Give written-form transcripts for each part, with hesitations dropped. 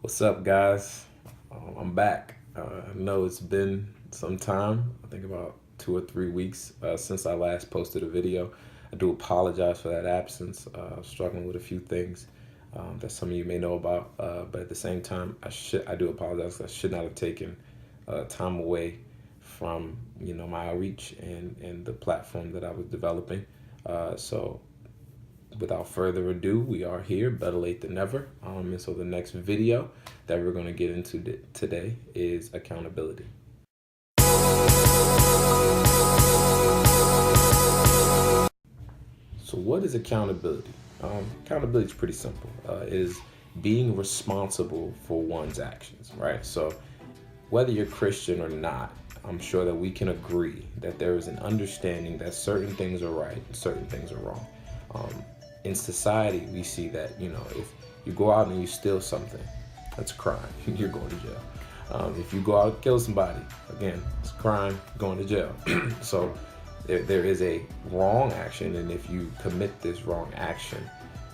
What's up, guys? I'm back. I know it's been some time, I think about 2 or 3 weeks since I last posted a video. I do apologize for that absence. Struggling with a few things that some of you may know about, but at the same time, I do apologize. I should not have taken time away from my outreach and the platform that I was developing. So without further ado, we are here, better late than never. And so the next video that we're going to get into today is accountability. So what is accountability? Accountability is pretty simple. It is being responsible for one's actions, right? So whether you're Christian or not, I'm sure that we can agree that there is an understanding that certain things are right and certain things are wrong. In society, we see that, if you go out and you steal something, that's a crime. You're going to jail. If you go out and kill somebody, again, it's a crime, going to jail. So there is a wrong action, and if you commit this wrong action,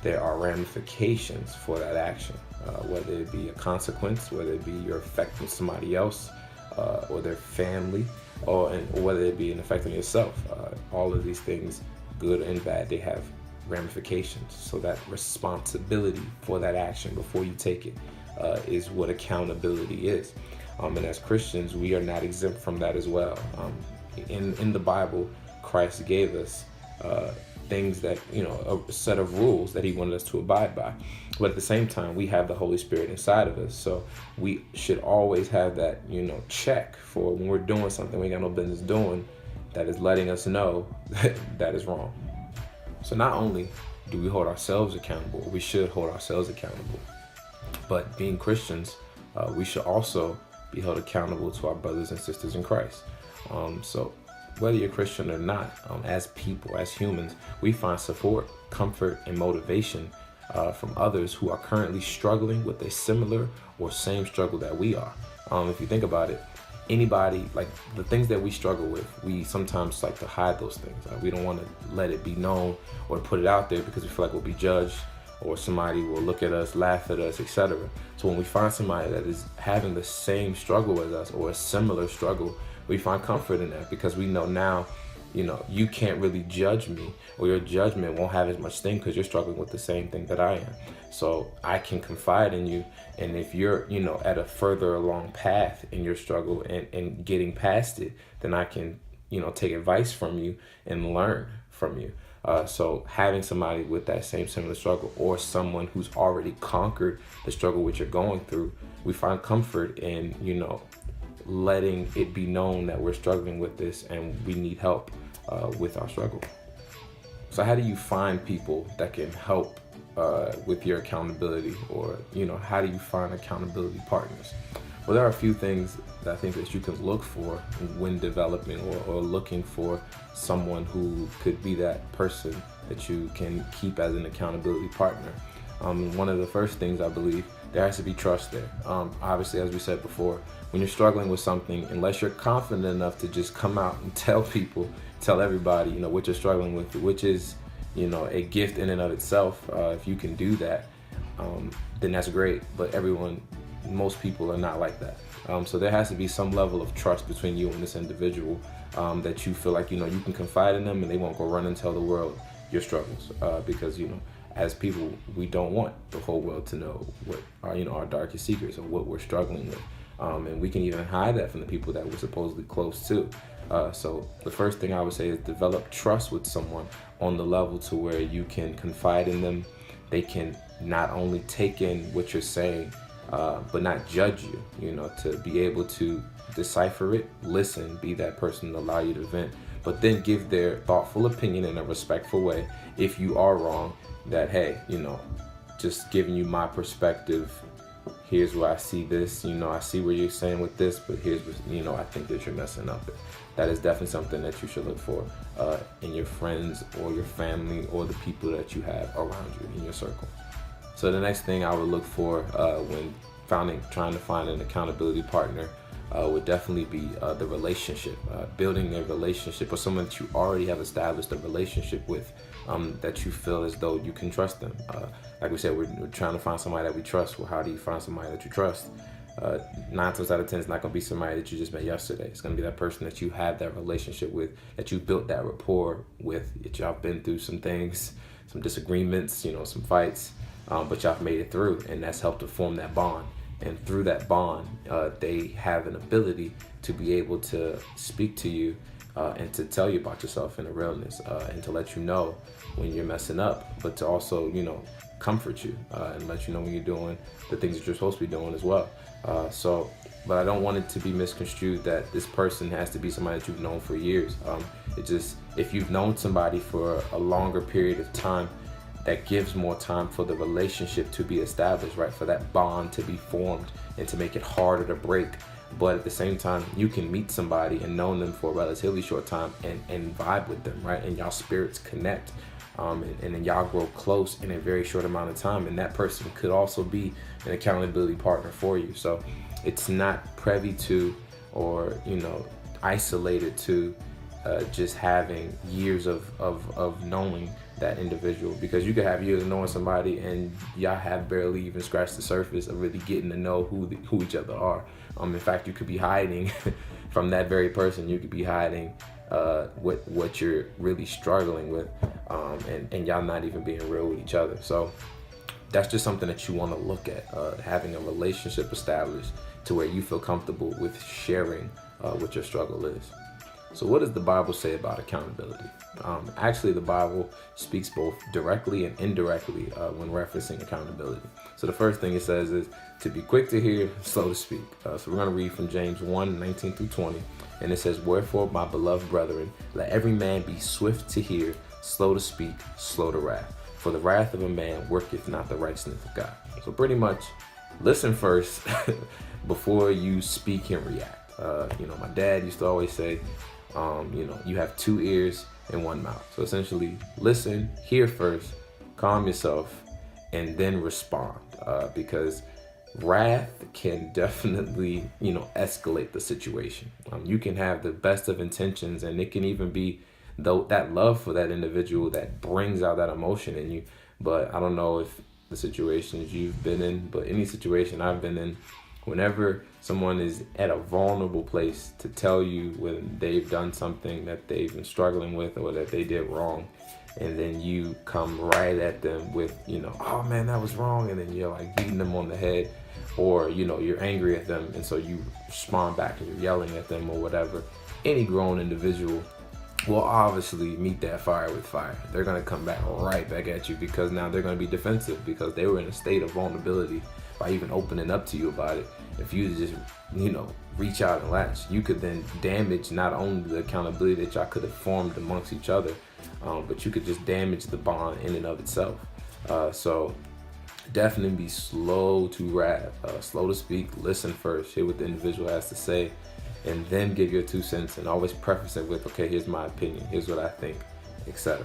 there are ramifications for that action, whether it be a consequence, whether it be you're affecting somebody else or their family, or whether it be an effect on yourself. All of these things, good and bad, they have ramifications. So that responsibility for that action before you take it is what accountability is. And as Christians, we are not exempt from that as well. In the Bible, Christ gave us things that, a set of rules that he wanted us to abide by. But at the same time, we have the Holy Spirit inside of us. So we should always have that, check for when we're doing something we got no business doing, that is letting us know that is wrong. So not only do we hold ourselves accountable, we should hold ourselves accountable, but being Christians, we should also be held accountable to our brothers and sisters in Christ. So whether you're Christian or not, as people, as humans, we find support, comfort, and motivation from others who are currently struggling with a similar or same struggle that we are. If you think about it, anybody, like the things that we struggle with, we sometimes like to hide those things. We don't want to let it be known or put it out there because we feel like we'll be judged or somebody will look at us, laugh at us, etc. So when we find somebody that is having the same struggle as us or a similar struggle, we find comfort in that because we know now, you can't really judge me, or your judgment won't have as much sting because you're struggling with the same thing that I am. So I can confide in you, and if you're, at a further along path in your struggle and getting past it, then I can, take advice from you and learn from you. So having somebody with that similar struggle, or someone who's already conquered the struggle which you're going through, we find comfort in, letting it be known that we're struggling with this and we need help with our struggle. So how do you find people that can help with your accountability, or how do you find accountability partners? Well, there are a few things that I think that you can look for when developing or looking for someone who could be that person that you can keep as an accountability partner. One of the first things, I believe, there has to be trust there. Obviously, as we said before, when you're struggling with something, unless you're confident enough to just come out and tell everybody, what you're struggling with, which is, a gift in and of itself. If you can do that, then that's great. But most people are not like that. So there has to be some level of trust between you and this individual, that you feel like, you can confide in them and they won't go run and tell the world your struggles. Because, as people, we don't want the whole world to know what are, our darkest secrets or what we're struggling with. And we can even hide that from the people that we're supposedly close to. So the first thing I would say is develop trust with someone on the level to where you can confide in them. They can not only take in what you're saying, but not judge you, to be able to decipher it, listen, be that person to allow you to vent, but then give their thoughtful opinion in a respectful way. If you are wrong, that, hey, just giving you my perspective. Here's where I see this, I see where you're saying with this, but here's what, I think that you're messing up. That is definitely something that you should look for in your friends or your family or the people that you have around you in your circle. So the next thing I would look for when trying to find an accountability partner would definitely be the relationship, building a relationship with someone that you already have established a relationship with, that you feel as though you can trust them. Like we said, we're trying to find somebody that we trust. Well, how do you find somebody that you trust? 9 times out of 10, it's not going to be somebody that you just met yesterday. It's going to be that person that you have that relationship with, that you built that rapport with, that y'all been through some things, some disagreements, some fights, but y'all made it through, and that's helped to form that bond. And through that bond, they have an ability to be able to speak to you and to tell you about yourself in a realness, and to let you know when you're messing up, but to also, comfort you and let you know when you're doing the things that you're supposed to be doing as well. But I don't want it to be misconstrued that this person has to be somebody that you've known for years. If you've known somebody for a longer period of time, that gives more time for the relationship to be established, right? For that bond to be formed and to make it harder to break. But at the same time, you can meet somebody and know them for a relatively short time and vibe with them, right? And y'all spirits connect. And then y'all grow close in a very short amount of time. And that person could also be an accountability partner for you. So it's not privy to or, isolated to just having years of knowing that individual, because you could have years of knowing somebody and y'all have barely even scratched the surface of really getting to know who each other are. In fact, you could be hiding from that very person. You could be hiding what you're really struggling with, and y'all not even being real with each other. So that's just something that you want to look at, having a relationship established to where you feel comfortable with sharing what your struggle is. So what does the Bible say about accountability? Actually, the Bible speaks both directly and indirectly when referencing accountability. So the first thing it says is to be quick to hear, slow to speak. So we're going to read from James 1:19 through 20. And it says, "Wherefore, my beloved brethren, let every man be swift to hear, slow to speak, slow to wrath. For the wrath of a man worketh not the righteousness of God." So pretty much, listen first before you speak and react. My dad used to always say, you have 2 ears and 1 mouth. So essentially, listen, hear first, calm yourself, and then respond. Because wrath can definitely, escalate the situation. You can have the best of intentions, and it can even be that love for that individual that brings out that emotion in you. But I don't know if the situations you've been in, but any situation I've been in, whenever someone is at a vulnerable place to tell you when they've done something that they've been struggling with or that they did wrong, and then you come right at them with, oh man, that was wrong, and then you're like beating them on the head, or, you're angry at them, and so you respond back and you're yelling at them or whatever. Any grown individual will obviously meet that fire with fire. They're going to come back right back at you, because now they're going to be defensive because they were in a state of vulnerability by even opening up to you about it. If you just, reach out and latch, you could then damage not only the accountability that y'all could have formed amongst each other, but you could just damage the bond in and of itself. So definitely be slow to wrath, slow to speak, listen first, hear what the individual has to say, and then give your 2 cents, and always preface it with, okay, here's my opinion, here's what I think, etc.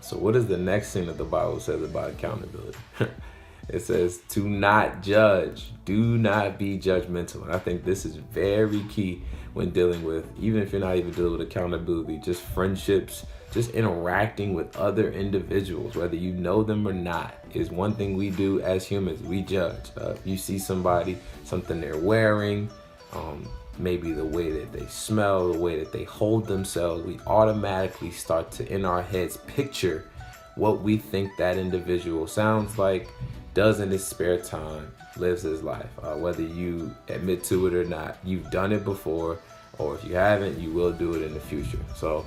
So what is the next thing that the Bible says about accountability? It says to not judge. Do not be judgmental. And I think this is very key when dealing with, even if you're not even dealing with accountability, just friendships, just interacting with other individuals, whether you know them or not, is one thing we do as humans. We judge. You see somebody, something they're wearing, maybe the way that they smell, the way that they hold themselves, we automatically start to, in our heads, picture what we think that individual sounds like, does in his spare time, lives his life. Whether you admit to it or not, you've done it before, or if you haven't, you will do it in the future. So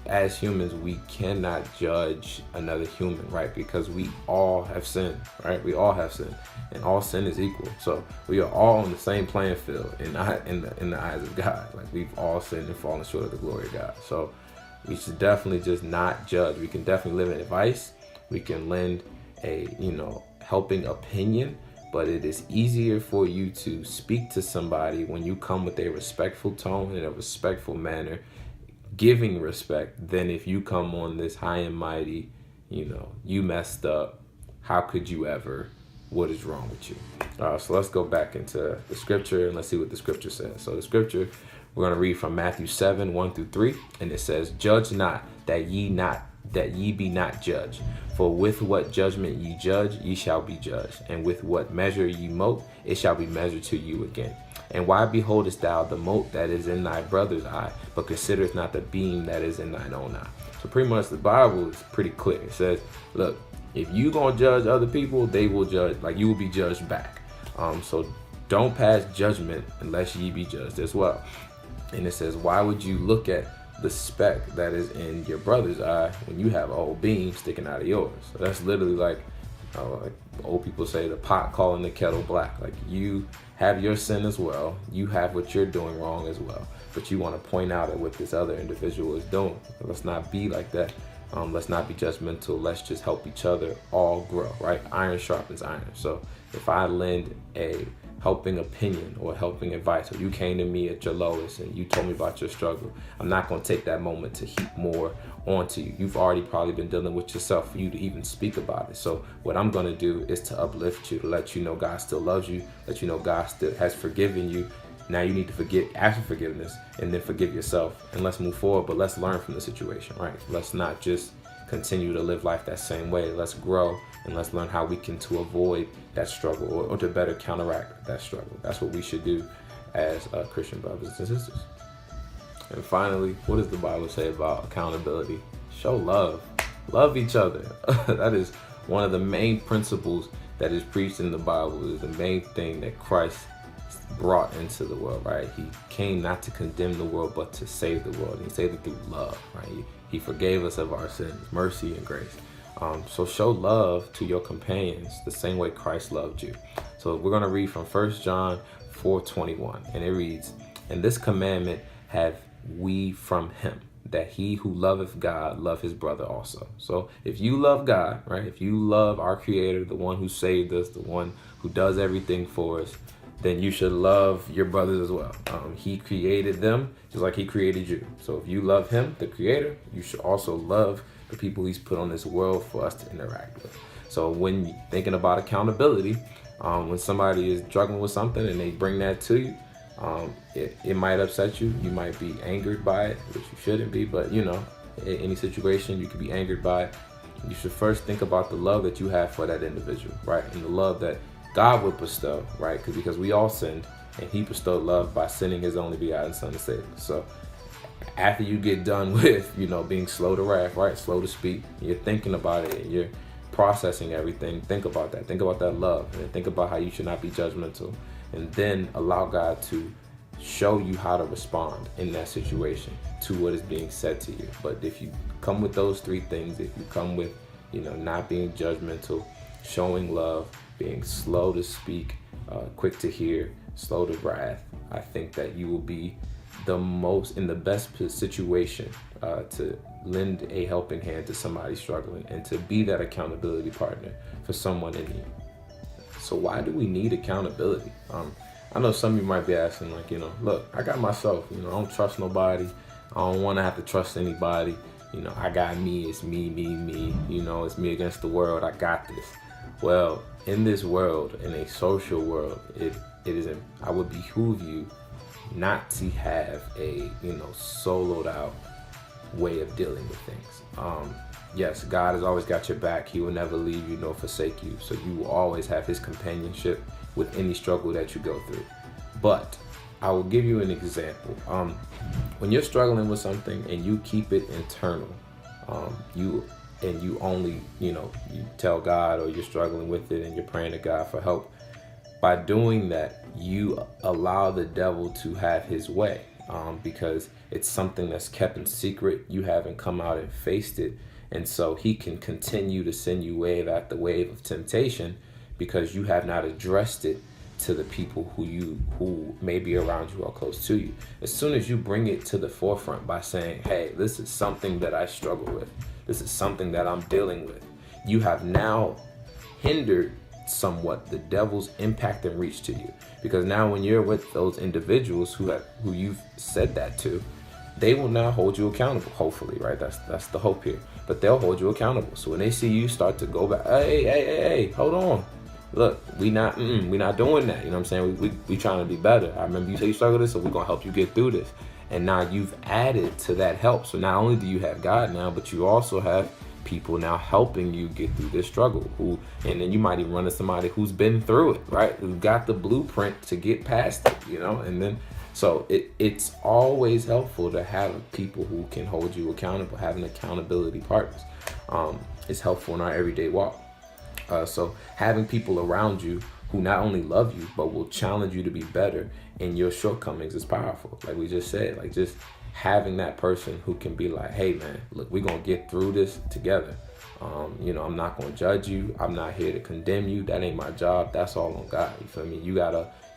as humans, we cannot judge another human, right? Because we all have sinned, right? We all have sinned, and all sin is equal. So we are all on the same playing field in the eyes of God. Like, we've all sinned and fallen short of the glory of God. So we should definitely just not judge. We can definitely live in advice. We can lend a, helping opinion, but it is easier for you to speak to somebody when you come with a respectful tone and a respectful manner, giving respect, than if you come on this high and mighty, you messed up, how could you ever, what is wrong with you. So let's go back into the scripture and let's see what the scripture says. So the scripture, we're going to read from Matthew 7, 1-3. And it says, "Judge not, that ye be not judged. For with what judgment ye judge, ye shall be judged. And with what measure ye mote, it shall be measured to you again. And why beholdest thou the mote that is in thy brother's eye, but considerest not the beam that is in thine own eye?" So pretty much the Bible is pretty clear. It says, look, if you gonna judge other people, they will judge, like you will be judged back. So don't pass judgment unless ye be judged as well. And it says, why would you look at the speck that is in your brother's eye when you have a whole beam sticking out of yours? So that's literally like old people say, the pot calling the kettle black. Like you have your sin as well. You have what you're doing wrong as well. But you want to point out at what this other individual is doing. Let's not be like that. Let's not be judgmental. Let's just help each other all grow, right? Iron sharpens iron. So if I lend a helping opinion or helping advice, or you came to me at your lowest and you told me about your struggle, I'm not going to take that moment to heap more onto you. You've already probably been dealing with yourself for you to even speak about it. So what I'm going to do is to uplift you, to let you know God still loves you, let you know God still has forgiven you. Now you need to ask for forgiveness and then forgive yourself, and let's move forward. But let's learn from the situation, right? Let's not just continue to live life that same way. Let's grow and let's learn how we can to avoid that struggle or to better counteract that struggle. That's what we should do as Christian brothers and sisters. And finally, what does the Bible say about accountability? Show love. Love each other. That is one of the main principles that is preached in the Bible. Is the main thing that Christ brought into the world, right? He came not to condemn the world, but to save the world. He saved it through love, right? He forgave us of our sins, mercy and grace. So show love to your companions the same way Christ loved you. So we're going to read from 1 John 4:21, and it reads, "And this commandment have we from him, that he who loveth God love his brother also." So if you love God, right? If you love our Creator, the one who saved us, the one who does everything for us, then you should love your brothers as well. He created them just like he created you. So if you love him, the Creator, you should also love the people he's put on this world for us to interact with. So when you're thinking about accountability, when somebody is struggling with something and they bring that to you, it might upset you. You might be angered by it, which you shouldn't be, but in any situation you could be angered by it. You should first think about the love that you have for that individual, right? And the love that God would bestow, right? Because we all sinned, and he bestowed love by sending his only begotten Son to save us. So after you get done with, being slow to wrath, right? Slow to speak, you're thinking about it and you're processing everything. Think about that. Think about that love, and think about how you should not be judgmental. And then allow God to show you how to respond in that situation to what is being said to you. But if you come with those three things, if you come with, not being judgmental, showing love, being slow to speak, quick to hear, slow to wrath, I think that you will be in the best situation to lend a helping hand to somebody struggling and to be that accountability partner for someone in need. So why do we need accountability? I know some of you might be asking, look, I got myself, I don't trust nobody. I don't want to have to trust anybody. I got me, it's me, it's me against the world. I got this. Well, in this world, in a social world, I would behoove you not to have a, soloed out way of dealing with things. Yes, God has always got your back. He will never leave you nor forsake you. So you will always have his companionship with any struggle that you go through. But I will give you an example. When you're struggling with something and you keep it internal, you only, you tell God, or you're struggling with it and you're praying to God for help. By doing that, you allow the devil to have his way, because it's something that's kept in secret. You haven't come out and faced it. And so he can continue to send you wave after wave of temptation because you have not addressed it to the people who may be around you or close to you. As soon as you bring it to the forefront by saying, hey, this is something that I struggle with, this is something that I'm dealing with, you have now hindered somewhat the devil's impact and reach to you. Because now when you're with those individuals who you've said that to, they will now hold you accountable, hopefully, right? That's the hope here. But they'll hold you accountable. So when they see you start to go back, hey, hold on. look, we not doing that. You know what I'm saying? We trying to be better. I remember you say you struggle with this, so we're gonna help you get through this. And now you've added to that help. So not only do you have God now, but you also have people now helping you get through this struggle. And then you might even run into somebody who's been through it, right? Who got the blueprint to get past it, you know? And then so it's always helpful to have people who can hold you accountable, having accountability partners. Is helpful in our everyday walk. So having people around you who not only love you, but will challenge you to be better in your shortcomings is powerful. Like we just said, like just having that person who can be like, hey man, look, we're going to get through this together. You know, I'm not going to judge you. I'm not here to condemn you. That ain't my job. That's all on God. You feel me?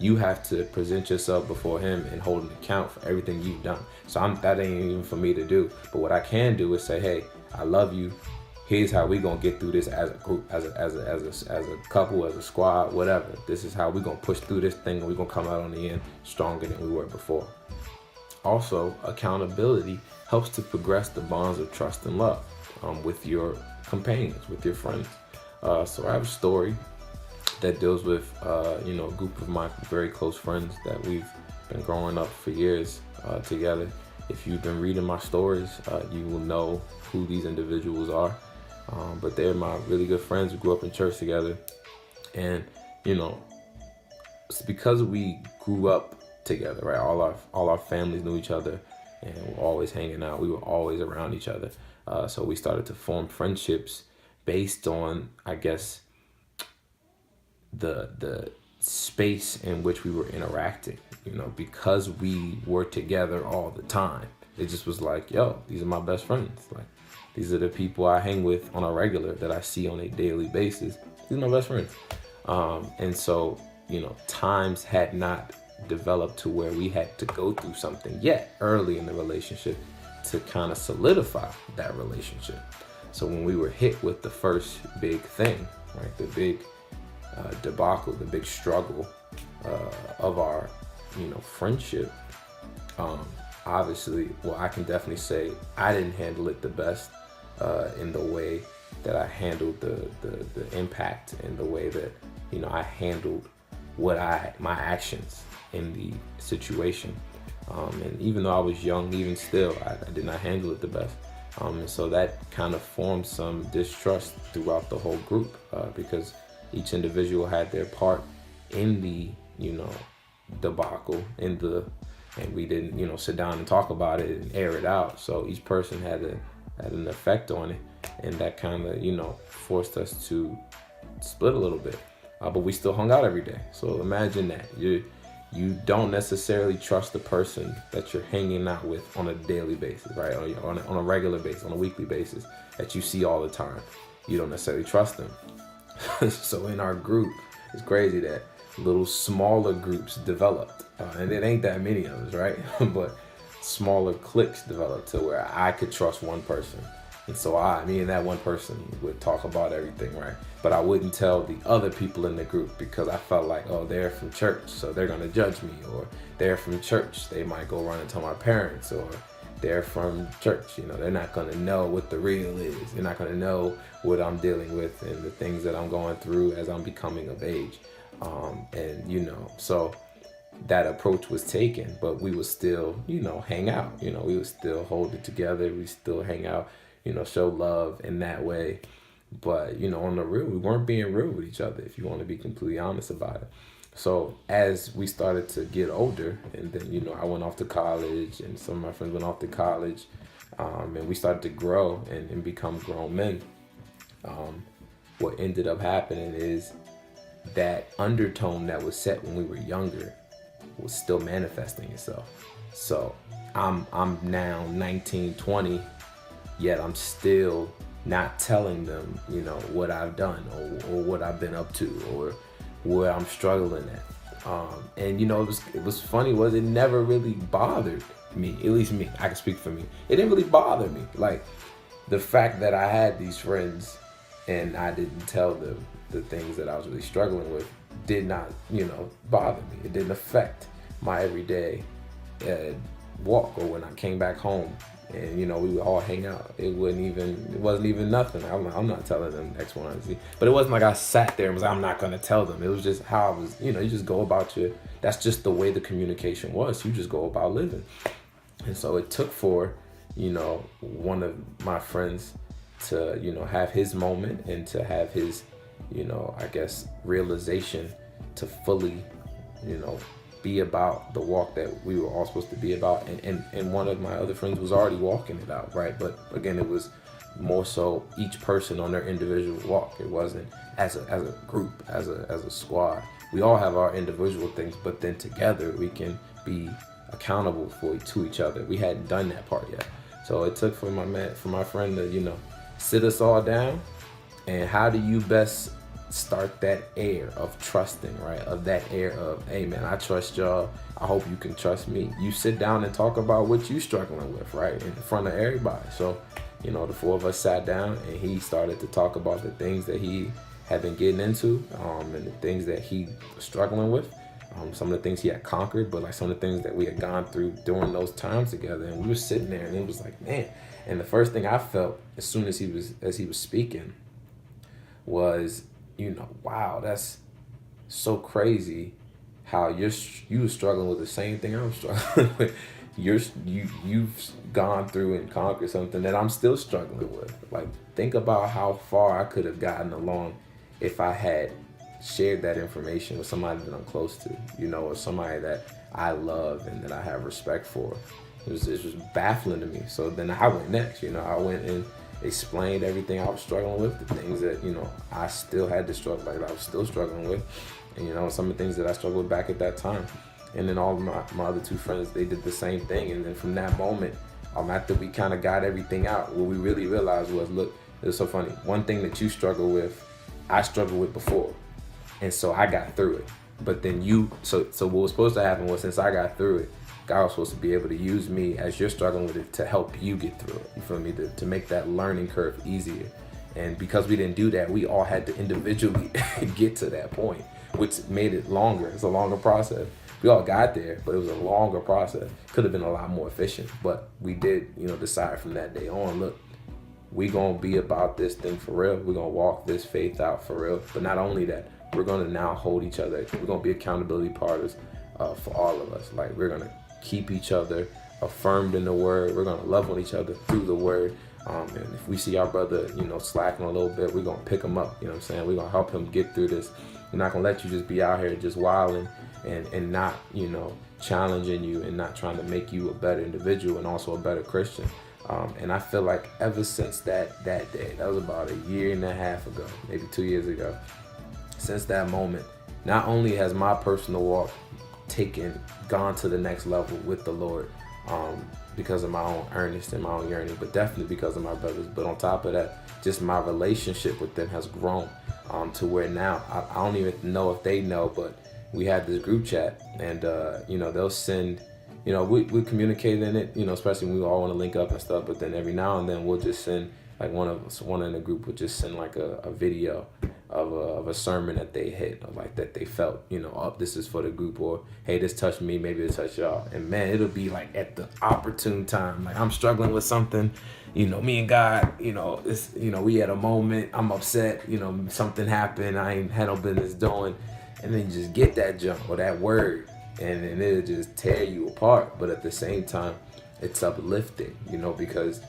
You have to present yourself before him and hold an account for everything you've done. So that ain't even for me to do. But what I can do is say, hey, I love you. Here's how we gonna get through this as a group, as a couple, as a squad, whatever. This is how we gonna push through this thing, and we gonna come out on the end stronger than we were before. Also, accountability helps to progress the bonds of trust and love with your companions, with your friends. So I have a story that deals with a group of my very close friends that we've been growing up for years together. If you've been reading my stories, you will know who these individuals are. But they're my really good friends. We grew up in church together. And, it's because we grew up together, right? All our families knew each other and were always hanging out. We were always around each other. So we started to form friendships based on, I guess, the space in which we were interacting, because we were together all the time. It just was like, yo, these are my best friends. Like, these are the people I hang with on a regular, that I see on a daily basis. These are my best friends. And so, times had not developed to where we had to go through something yet early in the relationship to kind of solidify that relationship. So when we were hit with the first big thing, right, the big debacle, the big struggle of our, friendship, obviously, well, I can definitely say I didn't handle it the best in the way that I handled the impact, and the way that, I handled my actions in the situation. And even though I was young, even still, I did not handle it the best. And so that kind of formed some distrust throughout the whole group, because each individual had their part in the, debacle, and we didn't, sit down and talk about it and air it out. So each person had an effect on it, and that kind of, forced us to split a little bit. But we still hung out every day. So imagine that you don't necessarily trust the person that you're hanging out with on a daily basis, right? On a regular basis, on a weekly basis, that you see all the time. You don't necessarily trust them. So in our group, it's crazy that little smaller groups developed. And it ain't that many of us, right? But smaller cliques developed to where I could trust one person. And so me and that one person would talk about everything, right? But I wouldn't tell the other people in the group, because I felt like, oh, they're from church, so they're going to judge me. Or they're from church, they might go run and tell my parents. Or they're from church, they're not going to know what the real is. They're not going to know what I'm dealing with and the things that I'm going through as I'm becoming of age. So that approach was taken, but we would still, hang out. We would still hold it together. We still hang out, show love in that way. But, on the real, we weren't being real with each other, if you want to be completely honest about it. So as we started to get older, and then, I went off to college, and some of my friends went off to college, and we started to grow and become grown men. What ended up happening is that undertone that was set when we were younger was still manifesting itself. So I'm now 19, 20, yet I'm still not telling them, what I've done or what I've been up to or where I'm struggling at. And it was funny, it never really bothered me, at least me, I can speak for me. It didn't really bother me. Like, the fact that I had these friends and I didn't tell them the things that I was really struggling with did not, bother me. It didn't affect my everyday walk, or when I came back home, And we would all hang out. It wasn't even nothing. I'm not telling them X, Y, and Z. But it wasn't like I sat there and was like, I'm not gonna tell them. It was just how I was. You just go about that's just the way the communication was. You just go about living. And so it took for one of my friends to have his moment and to have his I guess realization to fully be about the walk that we were all supposed to be about, and one of my other friends was already walking it out, right? But again, it was more so each person on their individual walk. It wasn't as a group, as a squad. We all have our individual things, but then together we can be accountable to each other. We hadn't done that part yet, so it took for my friend to sit us all down. And how do you best start that air of trusting, right? Of that air of, hey man, I trust y'all. I hope you can trust me. You sit down and talk about what you struggling with, right? In front of everybody. So, the four of us sat down and he started to talk about the things that he had been getting into, and the things that he was struggling with. Some of the things he had conquered, but like some of the things that we had gone through during those times together. And we were sitting there and it was like, man. And the first thing I felt as soon as he was speaking was, wow, that's so crazy how you were struggling with the same thing I'm struggling with. You've gone through and conquered something that I'm still struggling with. Like, think about how far I could have gotten along if I had shared that information with somebody that I'm close to, or somebody that I love and that I have respect for. It was baffling to me. So then I went next. I went and explained everything I was struggling with, the things that I still had to struggle, like I was still struggling with, and some of the things that I struggled with back at that time. And then all of my other two friends, they did the same thing. And then from that moment, after we kind of got everything out, what we really realized was, look, it was so funny. One thing that you struggle with, I struggled with before, and so I got through it. But then so what was supposed to happen was, since I got through it, God was supposed to be able to use me as you're struggling with it to help you get through it. You feel me? To make that learning curve easier. And because we didn't do that, we all had to individually get to that point, which made it longer. It's a longer process. We all got there, but it was a longer process. Could have been a lot more efficient, but we did, decide from that day on, look, we gonna be about this thing for real. We're gonna walk this faith out for real. But not only that, we're gonna now hold each other. We're gonna be accountability partners for all of us. Like, we're gonna keep each other affirmed in the word. We're gonna love on each other through the word. And if we see our brother, slacking a little bit, we're gonna pick him up. We're gonna help him get through this. We're not gonna let you just be out here just wilding and not, challenging you and not trying to make you a better individual and also a better Christian. And I feel like ever since that day, that was about a year and a half ago, maybe 2 years ago, since that moment, not only has my personal walk gone to the next level with the Lord, because of my own earnest and my own yearning, but definitely because of my brothers. But on top of that, just my relationship with them has grown to where now I don't even know if they know, but we had this group chat, and they'll send, we communicate in it, especially when we all want to link up and stuff. But then every now and then we'll just send, like, one in the group would just send like a video of a sermon that they hit, or like that they felt, this is for the group, or hey, this touched me, maybe it touched y'all. And man, it'll be like at the opportune time. Like, I'm struggling with something, me and God, it's, we had a moment, I'm upset, something happened I ain't had no business doing, and then you just get that jump or that word, and it'll just tear you apart. But at the same time, it's uplifting, because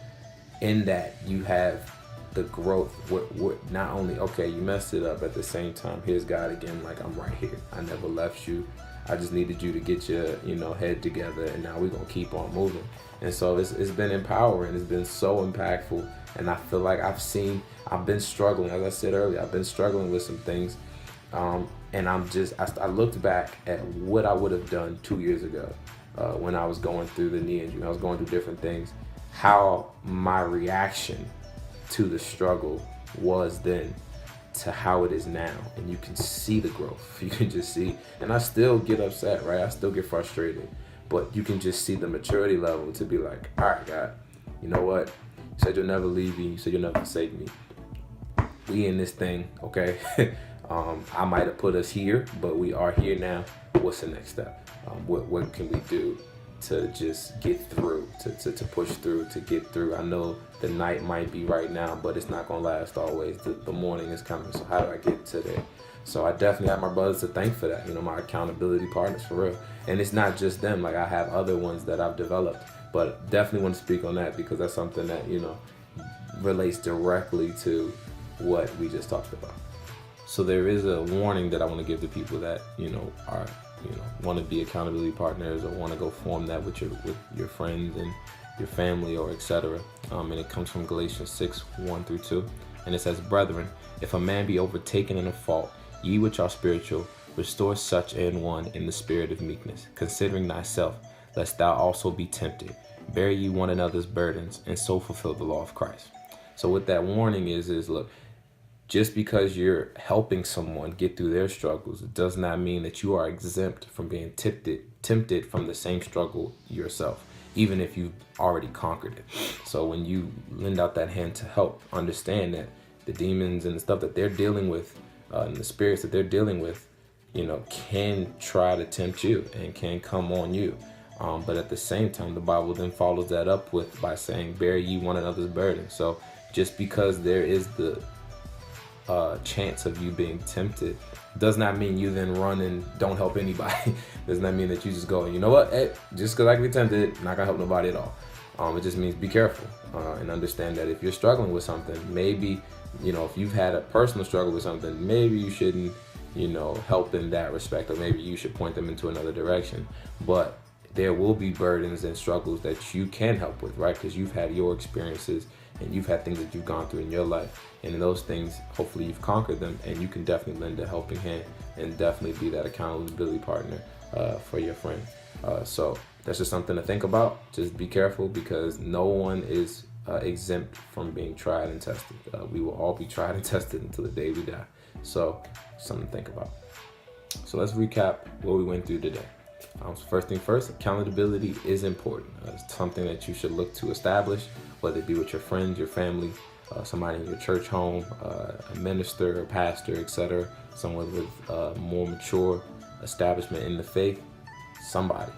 in that you have the growth. What not only, okay, you messed it up, at the same time, here's God again, like, I'm right here. I never left you. I just needed you to get your head together, and now we're gonna keep on moving. And so it's been empowering. It's been so impactful, and I feel like I've been struggling, as I said earlier, I've been struggling with some things, and I looked back at what I would have done 2 years ago, when I was going through the knee injury. I was going through different things, how my reaction to the struggle was then to how it is now. And you can see the growth. You can just see, and I still get upset, right? I still get frustrated, but you can just see the maturity level to be like, all right, God, you know what? You said you'll never leave me. You said you'll never forsake me. We in this thing, okay? I might have put us here, but we are here now. What's the next step? What can we do to just get through, to push through, to get through. I know the night might be right now, but it's not going to last always. The morning is coming. So how do I get to there? So I definitely have my brothers to thank for that, my accountability partners, for real. And it's not just them. Like, I have other ones that I've developed, but definitely want to speak on that because that's something that, relates directly to what we just talked about. So there is a warning that I want to give to people that, are, want to be accountability partners or want to go form that with your friends and your family or etc. And it comes from Galatians 6:1-2. And it says, "Brethren, if a man be overtaken in a fault, ye which are spiritual, restore such an one in the spirit of meekness, considering thyself, lest thou also be tempted. Bear ye one another's burdens, and so fulfill the law of Christ." So what that warning is look, just because you're helping someone get through their struggles, it does not mean that you are exempt from being tempted from the same struggle yourself, even if you've already conquered it. So when you lend out that hand to help, understand that the demons and the stuff that they're dealing with, and the spirits that they're dealing with, can try to tempt you and can come on you. But at the same time, the Bible then follows that up by saying, "Bear ye one another's burden." So just because there is the chance of you being tempted does not mean you then run and don't help anybody. Does not mean that you just go, you know what, hey, just because I can be tempted, I'm not gonna help nobody at all. It just means be careful and understand that if you're struggling with something, maybe, if you've had a personal struggle with something, maybe you shouldn't, help in that respect, or maybe you should point them into another direction. But there will be burdens and struggles that you can help with, right? Because you've had your experiences and you've had things that you've gone through in your life. And in those things, hopefully you've conquered them, and you can definitely lend a helping hand and definitely be that accountability partner for your friend. So that's just something to think about. Just be careful, because no one is exempt from being tried and tested. We will all be tried and tested until the day we die. So something to think about. So let's recap what we went through today. First thing first, accountability is important. It's something that you should look to establish, whether it be with your friends, your family, somebody in your church home, a minister, a pastor, etc. Someone with more mature establishment in the faith. Somebody.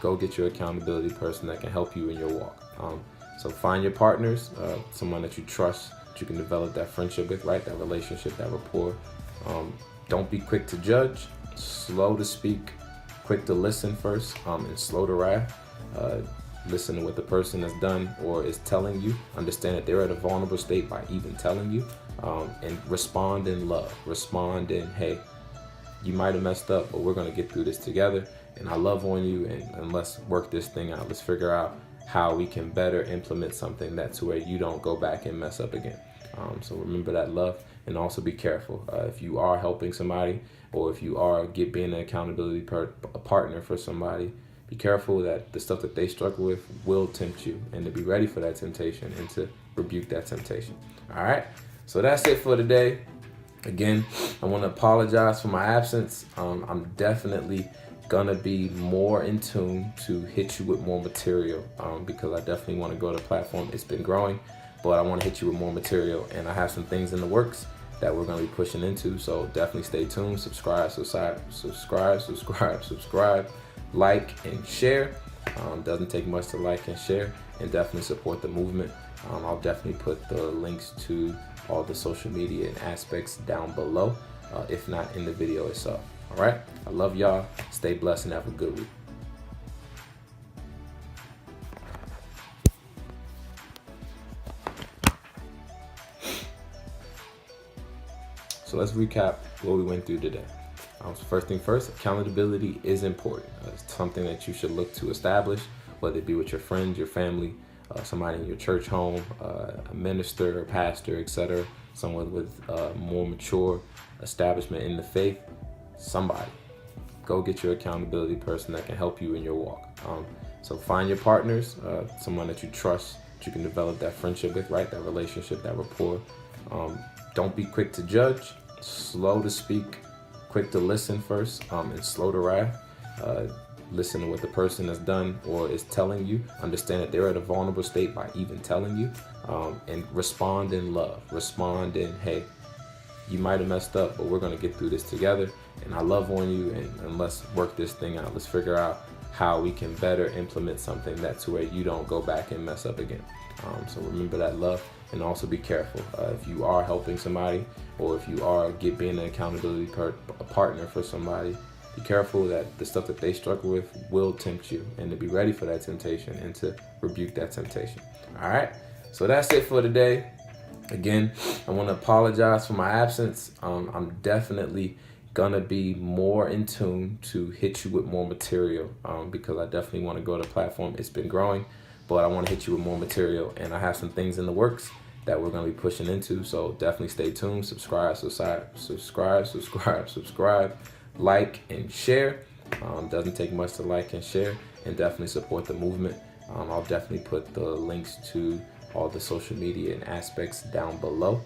Go get your accountability person that can help you in your walk. So find your partners, someone that you trust, that you can develop that friendship with, right? That relationship, that rapport. Don't be quick to judge, slow to speak, quick to listen first, and slow to wrath. Listen to what the person has done or is telling you. Understand that they're at a vulnerable state by even telling you, and respond in love. Respond in, hey, you might have messed up, but we're going to get through this together. And I love on you, and let's work this thing out. Let's figure out how we can better implement something that's where you don't go back and mess up again. So remember that love, and also be careful. If you are helping somebody, or if you are being an accountability partner for somebody, be careful that the stuff that they struggle with will tempt you, and to be ready for that temptation and to rebuke that temptation. All right. So that's it for today. Again, I want to apologize for my absence. I'm definitely gonna be more in tune to hit you with more material, because I definitely want to grow the platform. It's been growing, but I want to hit you with more material, and I have some things in the works that we're going to be pushing into. So definitely stay tuned, subscribe, like and share. Doesn't take much to like and share, and definitely support the movement. I'll definitely put the links to all the social media and aspects down below, if not in the video itself. All right, I love y'all. Stay blessed and have a good week. So let's recap what we went through today. First thing first, accountability is important. It's something that you should look to establish, whether it be with your friends, your family, somebody in your church home, a minister, a pastor, etc. Someone with more mature establishment in the faith. Somebody. Go get your accountability person that can help you in your walk. So find your partners, someone that you trust, that you can develop that friendship with, right? That relationship, that rapport. Don't be quick to judge, slow to speak, quick to listen first, and slow to wrath. Listen to what the person has done or is telling you. Understand that they're at a vulnerable state by even telling you, and respond in love. Respond in, hey, you might have messed up, but we're going to get through this together. And I love on you, and let's work this thing out. Let's figure out how we can better implement something that's where you don't go back and mess up again. So remember that love, and also be careful. If you are helping somebody, or if you are being an accountability partner for somebody, be careful that the stuff that they struggle with will tempt you, and to be ready for that temptation and to rebuke that temptation. All right, so that's it for today. Again, I want to apologize for my absence. I'm definitely gonna be more in tune to hit you with more material, because I definitely want to grow the platform. It's been growing, but I want to hit you with more material, and I have some things in the works that we're going to be pushing into. So definitely stay tuned, subscribe, like and share. Doesn't take much to like and share, and definitely support the movement. I'll definitely put the links to all the social media and aspects down below,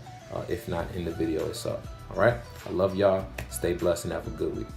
if not in the video itself. All right, I love y'all. Stay blessed and have a good week.